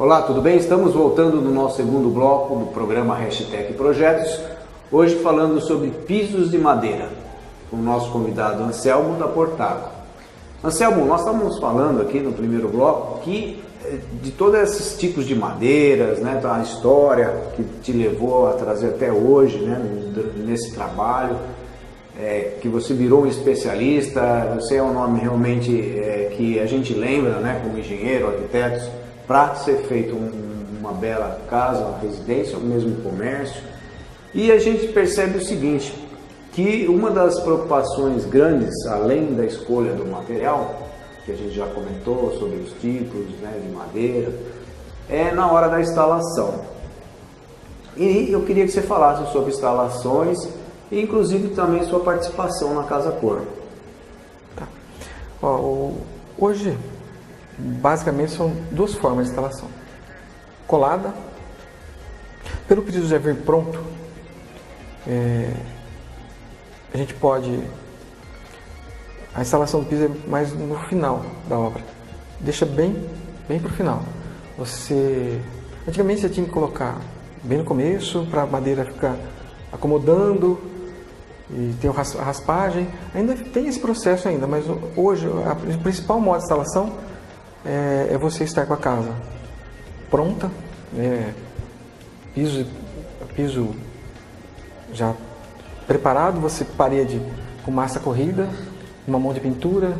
Olá, tudo bem? Estamos voltando no nosso segundo bloco do programa Hashtag Projetos, hoje falando sobre pisos de madeira, com o nosso convidado Anselmo da Portago. Anselmo, nós estávamos falando aqui no primeiro bloco que de todos esses tipos de madeiras, né, a história que te levou a trazer até hoje, né, nesse trabalho, que você virou um especialista, você é um nome realmente que a gente lembra, né, como engenheiro, arquitetos, para ser feito uma bela casa, uma residência, ou mesmo um comércio. E a gente percebe o seguinte, que uma das preocupações grandes, além da escolha do material, que a gente já comentou sobre os tipos, né, de madeira, é na hora da instalação. E eu queria que você falasse sobre instalações e inclusive também sua participação na Casa Cor. Tá. Hoje, basicamente, são duas formas de instalação. Colada, pelo pedido já vir pronto, a gente pode... A instalação do piso é mais no final da obra. Deixa bem para o final. Antigamente você tinha que colocar bem no começo, para a madeira ficar acomodando, e tem a raspagem. Ainda tem esse processo ainda, mas hoje o principal modo de instalação é você estar com a casa pronta, piso já preparado, você parede com massa corrida, uma mão de pintura,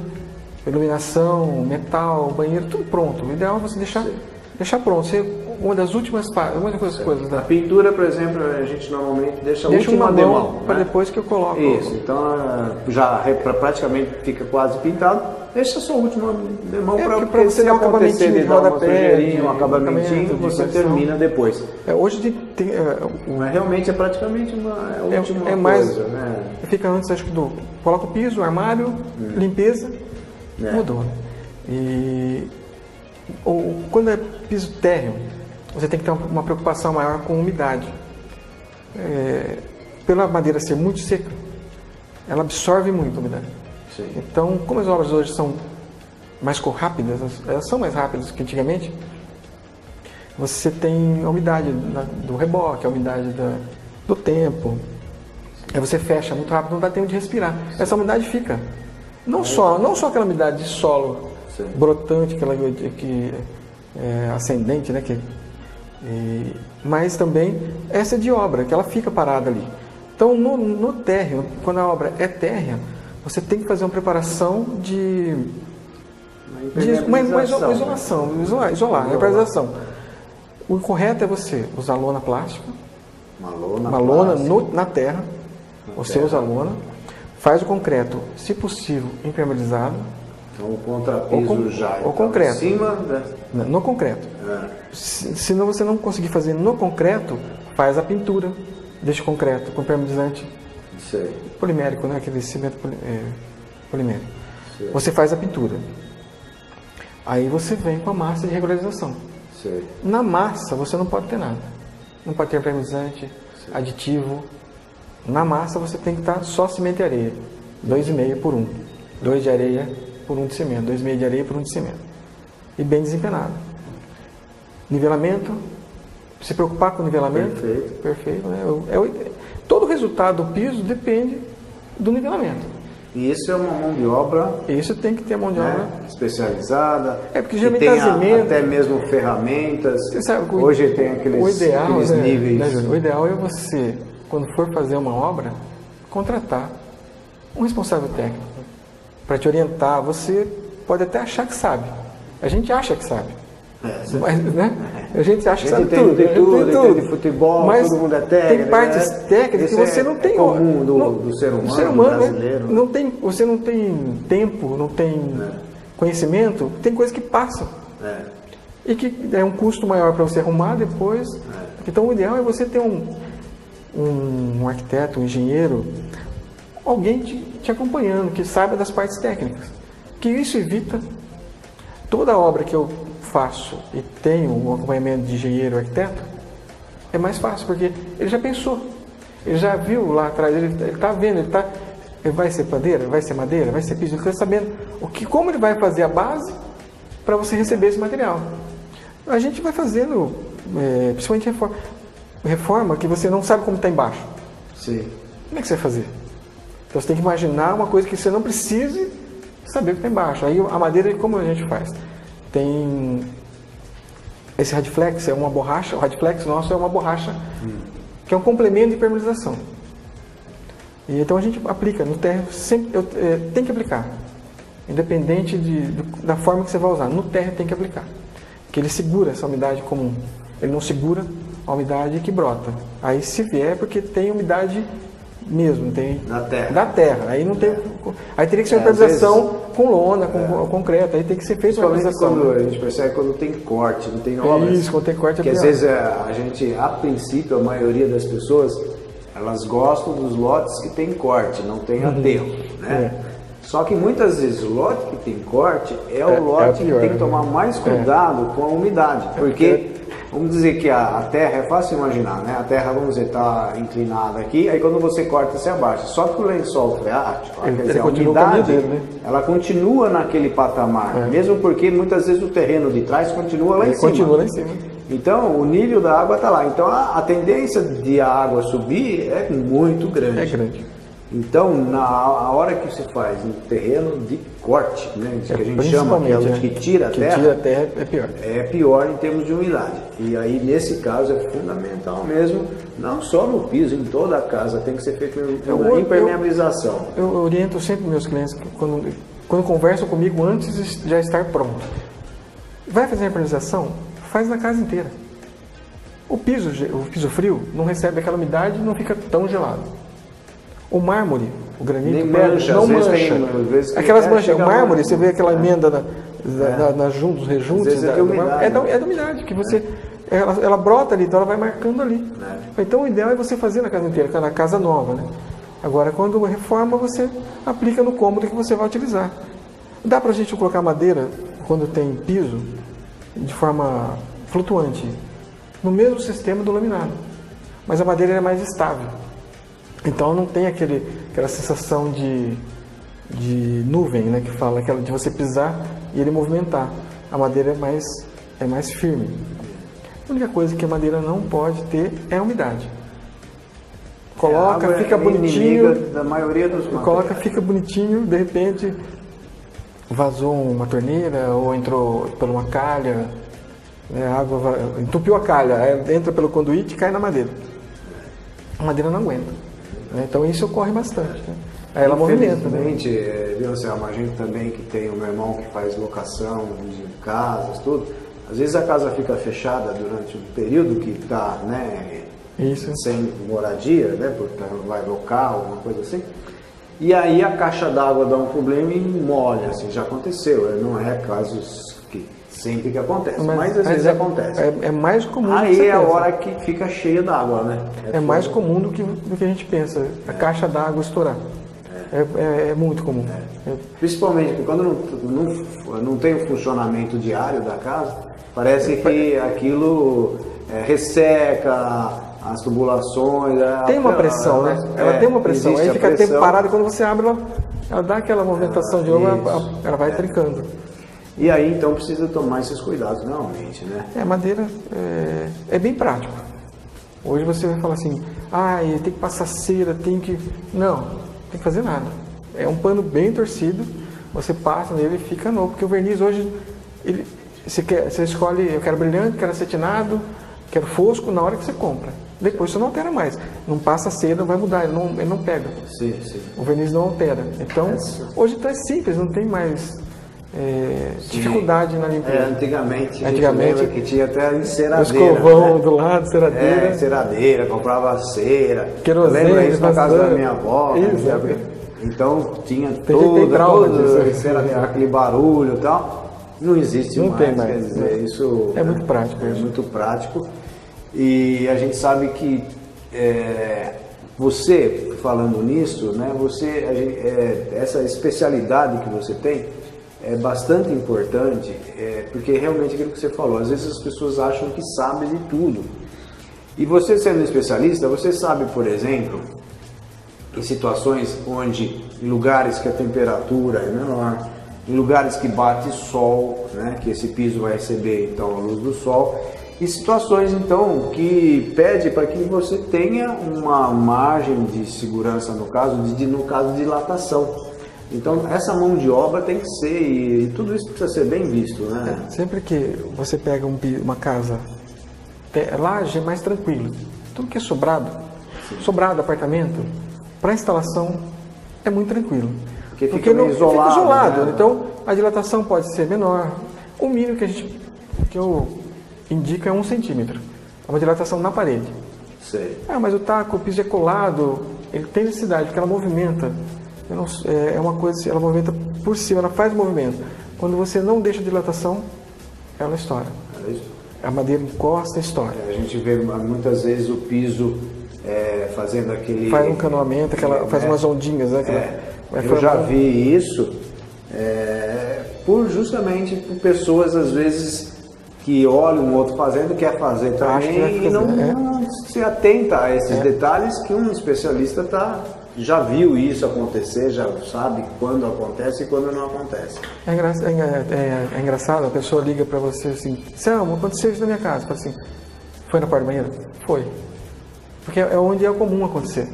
iluminação, metal, banheiro, tudo pronto. O ideal é você deixar pronto. Uma das últimas coisas. A pintura, por exemplo, a gente normalmente deixa a última uma demão, para né? depois que eu coloco. Isso, então já praticamente fica quase pintado. Deixa a sua última demão para você não acontecer de dar uma sujeirinha, um acabamentinho, você termina depois. Hoje Mas realmente é praticamente a última coisa, né? Fica antes, acho que coloca o piso, armário, limpeza, mudou. Quando é piso térreo, você tem que ter uma preocupação maior com umidade. Pela madeira ser muito seca, ela absorve muito a umidade. Sim. Então, como as obras hoje são mais rápidas, elas são mais rápidas que antigamente, você tem a umidade do reboque, a umidade do tempo. Aí você fecha muito rápido, não dá tempo de respirar. Sim. Essa umidade fica. Não só aquela umidade de solo, sim, brotante, aquela que é ascendente, né? Mas também essa de obra, que ela fica parada ali. Então, no térreo, quando a obra é térrea, você tem que fazer uma preparação de uma isolação, isolar, a impermeabilização. O correto é você usar lona plástica, uma lona na terra, você usa a lona, faz o concreto, se possível, impermeabilizado. Então o contrapiso já o concreto. Em cima, né? No concreto. Se você não conseguir fazer no concreto, faz a pintura, deixa o concreto com impermeabilizante. Sei. Polimérico, né? Aquele cimento polimérico. Sei. Você faz a pintura. Aí você vem com a massa de regularização. Sei. Na massa você não pode ter nada. Não pode ter impermeabilizante, aditivo. Na massa você tem que estar só cimento e areia. 2,5 por 1. 2 de areia por 1 de cimento. 2,5 de areia por 1 de cimento. E bem desempenado. Nivelamento. Se preocupar com o nivelamento. Perfeito. Né? Todo o resultado do piso depende do nivelamento. E isso é uma mão de obra... Isso tem que ter mão de obra... especializada. Porque geralmente tem até mesmo ferramentas. Sabe, hoje tem aqueles níveis... Né, Júnior? O ideal é você, quando for fazer uma obra, contratar um responsável técnico para te orientar. Você pode até achar que sabe. A gente acha que sabe. Mas, né? A gente acha que sabe tudo. Tem tudo. De futebol, mas todo mundo é técnico. Tem partes técnicas que você não tem. Comum do ser humano brasileiro. Né? Você não tem tempo, não tem conhecimento, tem coisas que passam. E que é um custo maior para você arrumar depois. Então o ideal é você ter um arquiteto, um engenheiro, alguém te acompanhando, que saiba das partes técnicas. Que isso evita toda obra que eu faço e tenho um acompanhamento de engenheiro, arquiteto, é mais fácil, porque ele já pensou, ele já viu lá atrás, ele está vendo, vai ser madeira, vai ser piso, ele está sabendo como ele vai fazer a base para você receber esse material. A gente vai fazendo, principalmente reforma que você não sabe como está embaixo. Sim. Como é que você vai fazer? Então você tem que imaginar uma coisa que você não precise saber o que está embaixo. Aí a madeira, como a gente faz? Tem esse Radflex, é uma borracha, o Radflex nosso é uma borracha que é um complemento de impermeabilização. E então a gente aplica no térreo, sempre tem que aplicar. Independente da forma que você vai usar, no térreo tem que aplicar. Porque ele segura essa umidade comum. Ele não segura a umidade que brota. Aí se vier, porque tem umidade mesmo, tem da terra. Aí não tem. Aí teria que ser uma impermeabilização com lona, com concreto. Aí tem que ser feita uma impermeabilização. Quando a gente percebe quando tem corte, não tem obras. Isso, quando tem corte é pior. Porque às vezes a gente, a princípio, a maioria das pessoas, elas gostam dos lotes que tem corte, não tem aterro, né? Só que muitas vezes o lote que tem corte é o lote que tem que tomar mais cuidado com a umidade, porque vamos dizer que a terra é fácil imaginar, né? A terra, vamos dizer, está inclinada aqui, aí quando você corta, você abaixa. Só que o lençol freático, quer dizer, a umidade, ela continua naquele patamar, mesmo porque muitas vezes o terreno de trás continua lá em cima. Continua lá em cima. Então, o nível da água está lá. Então, a tendência de a água subir é muito grande. É grande. Então, na hora que se faz um terreno de corte, né, que a gente chama, que é o que tira a terra, é pior. É pior em termos de umidade. E aí, nesse caso, é fundamental mesmo, não só no piso, em toda a casa, tem que ser feita uma impermeabilização. Eu oriento sempre meus clientes, quando conversam comigo, antes de já estar pronto. Vai fazer a impermeabilização? Faz na casa inteira. O piso frio não recebe aquela umidade e não fica tão gelado. O mármore, o granito, nem mancha, não mancha. Aquelas manchas, o mármore, você vê aquela emenda nas juntos, rejuntos, é da umidade, que você, ela brota ali, então ela vai marcando ali. Então o ideal é você fazer na casa inteira, na casa nova, né? Agora, quando reforma, você aplica no cômodo que você vai utilizar. Dá pra gente colocar madeira, quando tem piso, de forma flutuante, no mesmo sistema do laminado, mas a madeira é mais estável. Então não tem aquela sensação de nuvem, né, que fala, aquela de você pisar e ele movimentar. A madeira é mais firme. A única coisa que a madeira não pode ter é a umidade. Coloca, fica bonitinho. Da maioria dos materiais. Coloca, fica bonitinho, de repente vazou uma torneira ou entrou por uma calha, a água entupiu a calha, entra pelo conduíte e cai na madeira. A madeira não aguenta. Então isso ocorre bastante. Né? Aí ela movimenta. Infelizmente, viu, Anselmo, a gente também que tem o meu irmão que faz locação de casas, tudo, às vezes a casa fica fechada durante um período que está, né, sem moradia, né, porque vai local, alguma coisa assim, e aí a caixa d'água dá um problema e molha, assim, já aconteceu, não é casos que sempre que acontece, mas às vezes acontece. É mais comum. Aí é a hora que fica cheia d'água, né? É mais comum do que a gente pensa, a caixa d'água estourar. É muito comum. Principalmente porque quando não tem o funcionamento diário da casa, parece que aquilo resseca as tubulações. Tem uma pressão, né? Ela tem uma pressão. Aí fica tempo parado e quando você abre, ela dá aquela movimentação de novo, ela vai trincando. E aí, então, precisa tomar esses cuidados, realmente, né? A madeira é bem prático. Hoje você vai falar assim, tem que passar cera, Não, não tem que fazer nada. É um pano bem torcido, você passa nele e fica novo. Porque o verniz hoje, você escolhe, eu quero brilhante, quero acetinado, quero fosco, na hora que você compra. Depois você não altera mais. Não passa cera, não vai mudar, ele não pega. Sim. O verniz não altera. Então, hoje está simples, não tem mais... dificuldade na limpeza. Antigamente lembra que tinha até enceradeira. Escovão do lado, enceradeira. Enceradeira, comprava cera. Querosene. Lembra isso na casa da minha avó? Então tinha toda enceradeira, aquele barulho e tal. Não existe mais. Tem mais. Quer dizer, isso é muito prático. É muito prático. E a gente sabe que você, falando nisso, né, essa especialidade que você tem, é bastante importante, porque realmente aquilo que você falou, às vezes as pessoas acham que sabem de tudo. E você sendo especialista, você sabe, por exemplo, em situações onde, em lugares que a temperatura é menor, em lugares que bate sol, né, que esse piso vai receber então a luz do sol, e situações então que pede para que você tenha uma margem de segurança no caso de dilatação. Então essa mão de obra tem que ser, e tudo isso precisa ser bem visto, né? Sempre que você pega uma casa, laje é mais tranquilo. Tudo que é sobrado apartamento, para instalação é muito tranquilo. Porque não fica isolado, né? Então a dilatação pode ser menor. O mínimo que eu indico é 1 centímetro. É uma dilatação na parede. Sei. Mas o piso é colado, ele tem necessidade, porque ela movimenta. É uma coisa, ela movimenta por cima, ela faz movimento. Quando você não deixa dilatação, ela estoura. A madeira encosta e estoura. A gente vê muitas vezes o piso fazendo aquele... Faz um canoamento, faz umas ondinhas, né? Eu já vi isso justamente por pessoas, às vezes, que olham um outro fazendo, quer fazer também e não se atenta a esses detalhes que um especialista já viu isso acontecer, já sabe quando acontece e quando não acontece. É engraçado, a pessoa liga para você assim, Selma, aconteceu isso na minha casa. Fala assim, foi na porta do banheiro? Foi. Porque é onde é comum acontecer.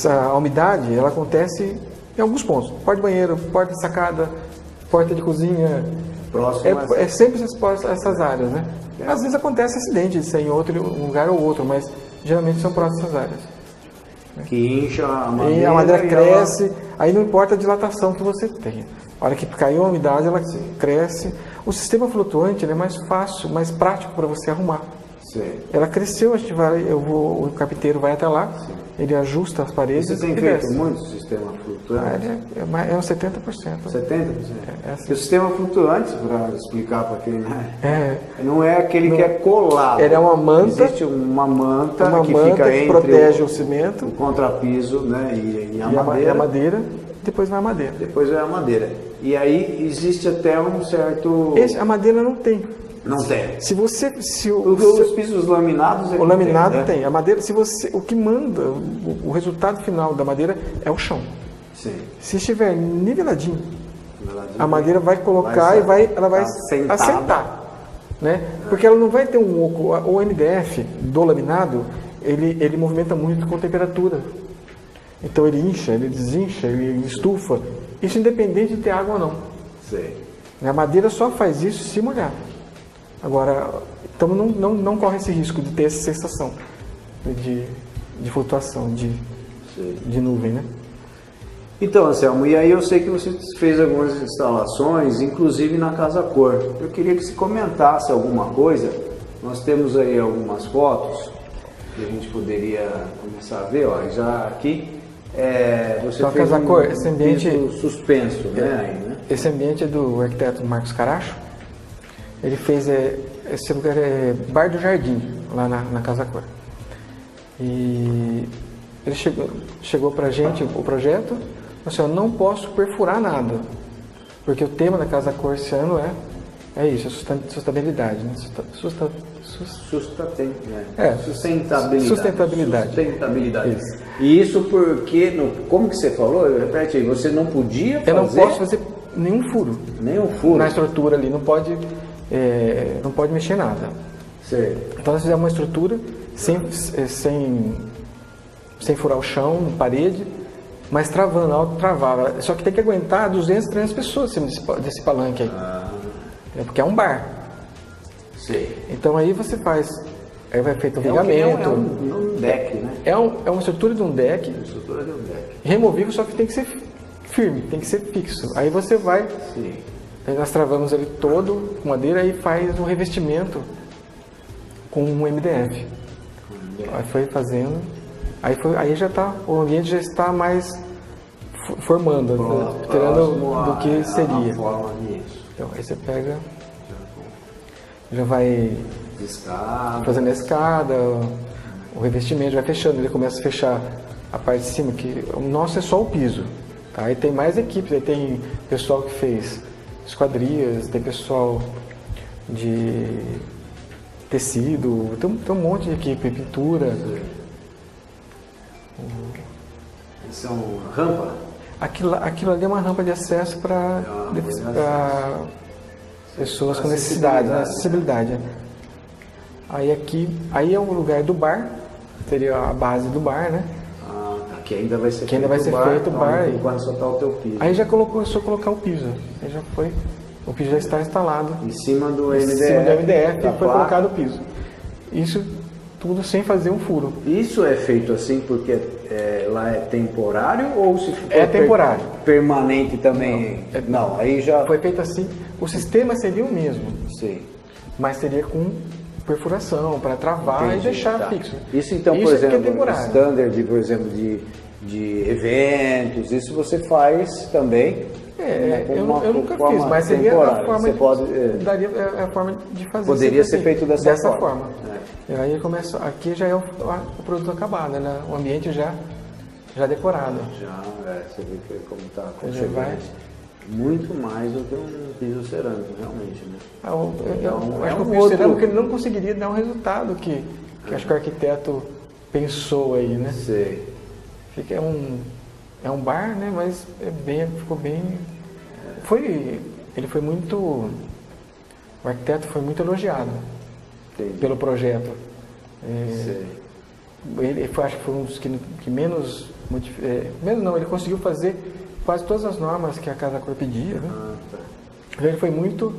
A umidade, ela acontece em alguns pontos. Porta de banheiro, porta de sacada, porta de cozinha. Próximo é sempre essas áreas, né? Às vezes acontece acidente de ser em outro lugar ou outro, mas geralmente são próximas essas áreas. Que incha a madeira. E a madeira cresce, aí não importa a dilatação que você tenha. A hora que caiu a umidade, ela cresce. O sistema flutuante é mais fácil, mais prático para você arrumar. Sim. Ela cresceu, o carpinteiro vai até lá, ele ajusta as paredes. Você tem feito muito sistema flutuante? É uns 70%. 70%? Assim. O sistema flutuante, para explicar para quem não é aquele que é colado. Ele é uma manta. Existe uma manta que fica entre protege o cimento, o contrapiso, né, e a madeira. E a madeira, depois vai a madeira. Depois vai a madeira. E aí existe até um certo... A madeira não tem. Não tem. Os pisos laminados... O laminado tem. A madeira, o que manda, o resultado final da madeira é o chão. Sim. Se estiver niveladinho, a madeira vai colocar ela vai assentar. Né? Porque ela não vai ter um oco. O MDF do laminado, ele movimenta muito com temperatura. Então ele incha, ele desincha, ele estufa. Isso independente de ter água ou não. Sim. A madeira só faz isso se molhar. Agora, então não corre esse risco de ter essa sensação de flutuação, de nuvem, né? Então, Anselmo, e aí eu sei que você fez algumas instalações, inclusive na Casa Cor. Eu queria que você comentasse alguma coisa. Nós temos aí algumas fotos que a gente poderia começar a ver, já aqui. Você então, fez Casa Cor, esse ambiente suspenso, né? Esse ambiente é do arquiteto Marcos Caracho. Ele fez esse lugar Bar do Jardim, lá na Casa Cor. E ele chegou para a gente o projeto, assim, eu não posso perfurar nada, porque o tema da Casa Cor esse ano é isso, sustentabilidade, né? Sustentabilidade. Isso. E isso porque, como que você falou? Repete aí, você não podia fazer... Eu não posso fazer nenhum furo. Nenhum furo? Na estrutura ali, não pode mexer nada. Certo. Então nós fizemos uma estrutura sem furar o chão, parede, mas travava. Só que tem que aguentar 200, 300 pessoas em cima desse palanque aí. Porque é um bar. Sim. Então aí você faz, aí vai feito o vigamento. É um deck, né? É uma estrutura de um deck. Removível, só que tem que ser firme, tem que ser fixo. Aí você vai... Sim. Aí nós travamos ele todo com madeira e faz um revestimento com um MDF. Aí foi fazendo, aí já tá, o ambiente já está mais formando, tirando do que seria. Então aí você pega, já vai fazendo a escada, o revestimento vai fechando, ele começa a fechar a parte de cima, que o nosso é só o piso. Tá? Aí tem mais equipes, aí tem pessoal que fez esquadrias, tem pessoal de tecido, tem um monte de equipe, pintura. São rampa? Aquilo ali é uma rampa de acesso para pessoas com necessidade, né? Acessibilidade. Aí é o lugar do bar, seria a base do bar, né? Que ainda vai ser feito o bar. Enquanto só está o teu piso. Aí já começou a colocar o piso. Aí já foi. O piso já está instalado. Em cima do MDF. Em cima do MDF e foi colocado o piso. Isso tudo sem fazer um furo. Isso é feito assim porque lá é temporário ou se for é temporário. Permanente também? Não, aí já... Foi feito assim. O sistema seria o mesmo. Sim. Mas seria com perfuração para travar. Entendi, e deixar fixo. Isso então, por exemplo, standard, por exemplo, de eventos, isso você faz também? Eu nunca fiz, mas seria a forma, daria a forma de fazer. Poderia ser feito dessa forma. Aí começa, aqui já é o produto acabado, né? O ambiente já decorado. Você vê como está aconchegante. Muito mais do que um piso cerâmico, realmente, né? Eu acho que o piso cerâmico ele não conseguiria dar o resultado que acho que o arquiteto pensou aí, né? Sei. É um bar, né? Mas ficou bem... Ele foi muito... O arquiteto foi muito elogiado. Entendi. Pelo projeto. Acho que foi um dos que menos... menos não, ele conseguiu fazer quase todas as normas que a Casa Cor pedia, né? Tá. Ele foi muito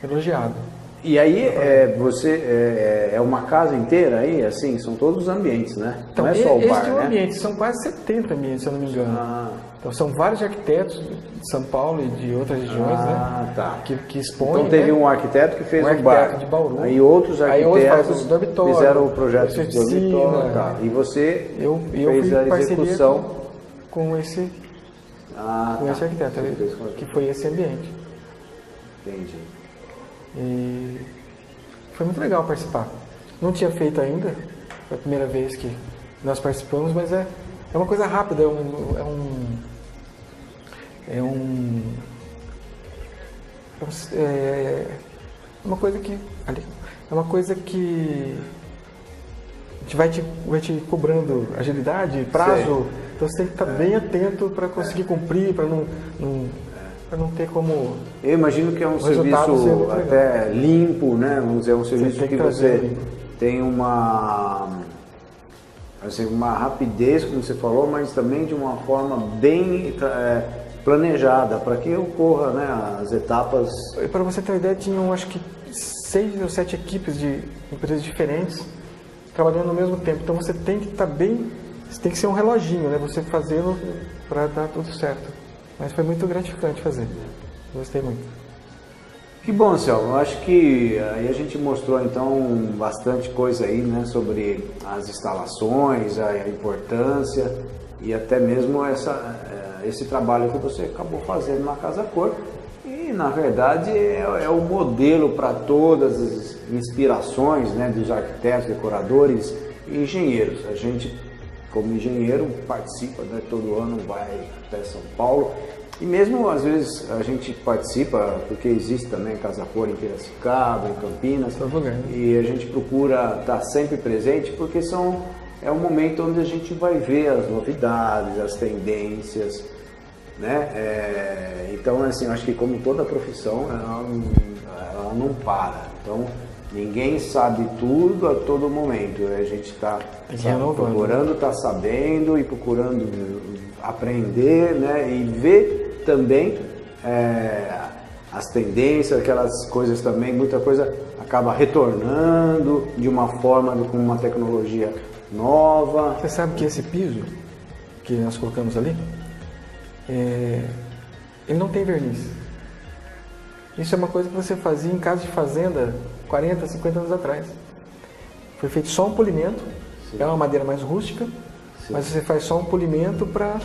elogiado. E aí, é uma casa inteira aí, assim, são todos os ambientes, né? Então, não é só o bar, né? Ambiente, são quase 70 ambientes, se eu não me engano. Então, são vários arquitetos de São Paulo e de outras regiões, né? Tá. Que expõem. Então, teve um arquiteto que fez um bar. De Bauru. Aí outros arquitetos fizeram o projeto de dormitório. Tá. E você fez a execução com esse arquiteto, que foi esse ambiente. Entendi. E foi muito legal participar. Não tinha feito ainda, foi a primeira vez que nós participamos, mas é uma coisa rápida, é uma coisa que a gente vai te cobrando agilidade, prazo. Sei. Então você tem que estar bem atento para conseguir cumprir, para não ter como... Eu imagino que é um serviço até limpo, né? Vamos dizer, um serviço que você tem uma rapidez, como você falou, mas também de uma forma bem planejada, para que ocorra, né, as etapas... Para você ter uma ideia, tinham acho que 6 ou 7 equipes de empresas diferentes trabalhando ao mesmo tempo. Então você tem que estar bem... Você tem que ser um reloginho, né? Você fazendo para dar tudo certo. Mas foi muito gratificante fazer. Gostei muito. Que bom, Anselmo. Eu acho que aí a gente mostrou então bastante coisa aí, né, sobre as instalações, a importância e até mesmo esse trabalho que você acabou fazendo na Casa Cor. E na verdade é o modelo para todas as inspirações, né, dos arquitetos, decoradores e engenheiros. A gente, como engenheiro, participa, né, todo ano vai até São Paulo e mesmo às vezes a gente participa porque existe também a Casa Cor em Piracicaba, em Campinas, e a gente procura estar sempre presente porque é um momento onde a gente vai ver as novidades, as tendências, né? Então, assim, eu acho que como toda profissão, ela não para. Então, ninguém sabe tudo a todo momento. A gente está procurando, está sabendo e procurando aprender, né? E ver também as tendências, aquelas coisas também, muita coisa acaba retornando de uma forma, com uma tecnologia nova. Você sabe que esse piso que nós colocamos ali, ele não tem verniz. Isso é uma coisa que você fazia em casa de fazenda 40, 50 anos atrás. Foi feito só um polimento. Sim. É uma madeira mais rústica. Sim. Mas você faz só um polimento para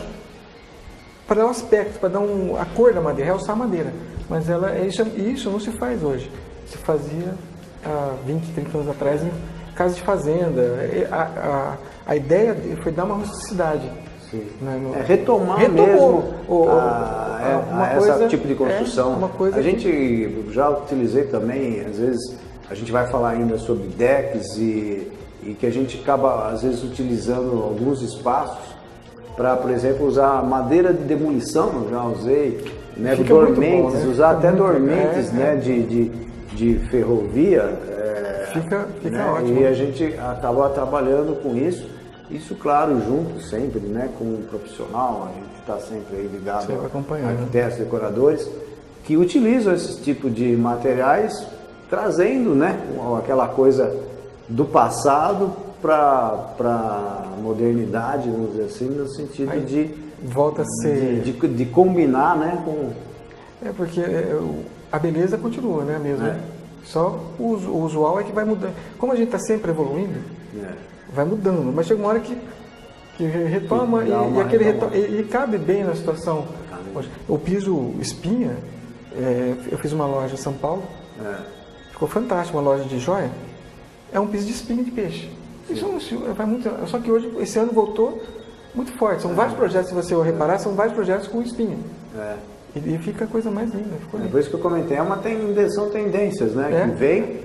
dar um aspecto, para dar a cor da madeira, realçar a madeira. Mas isso não se faz hoje. Se fazia há 20, 30 anos atrás em casa de fazenda. A ideia foi dar uma rusticidade. Retomar mesmo esse tipo de construção. A gente já utilizei também, às vezes a gente vai falar ainda sobre decks e que a gente acaba às vezes utilizando alguns espaços para, por exemplo, usar madeira de demolição, eu já usei, né, Fica dormentes, muito bom, né? usar Fica até muito, dormentes, né, de ferrovia. Fica né, ótimo. E a gente acaba trabalhando com isso. Isso, claro, junto sempre, né, com um profissional, a gente está sempre aí ligado a arquitetos, decoradores, que utilizam esse tipo de materiais, trazendo, né, aquela coisa do passado para a modernidade, vamos dizer assim, no sentido aí volta a ser de combinar, né, com... porque a beleza continua, né, mesmo. Só o usual é que vai mudando. Como a gente está sempre evoluindo, vai mudando, mas chega uma hora que retoma e aquele e cabe bem na situação. O piso espinha, eu fiz uma loja em São Paulo, ficou fantástico, uma loja de joia, é um piso de espinha de peixe. Isso vai muito, só que hoje, esse ano voltou muito forte. São vários projetos, se você reparar, são vários projetos com espinha. E fica a coisa mais linda. Por isso que eu comentei, são tendências, né, que vem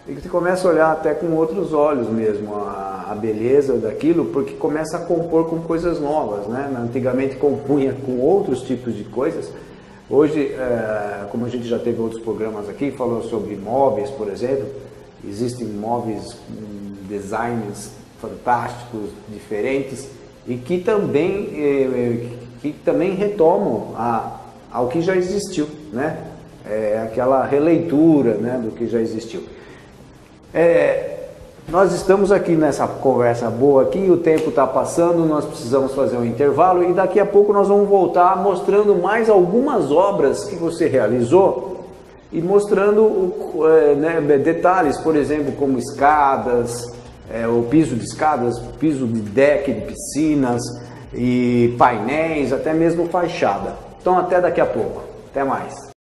e que você começa a olhar até com outros olhos mesmo a beleza daquilo, porque começa a compor com coisas novas, né? Antigamente compunha com outros tipos de coisas. Hoje, como a gente já teve outros programas aqui, falou sobre móveis, por exemplo, existem móveis com designs fantásticos, diferentes, e que também retomam ao que já existiu, né? Aquela releitura, né, do que já existiu. Nós estamos aqui nessa conversa boa aqui, o tempo está passando, nós precisamos fazer um intervalo e daqui a pouco nós vamos voltar mostrando mais algumas obras que você realizou e mostrando detalhes, por exemplo, como escadas, o piso de escadas, piso de deck de piscinas e painéis, até mesmo fachada. Então até daqui a pouco, até mais.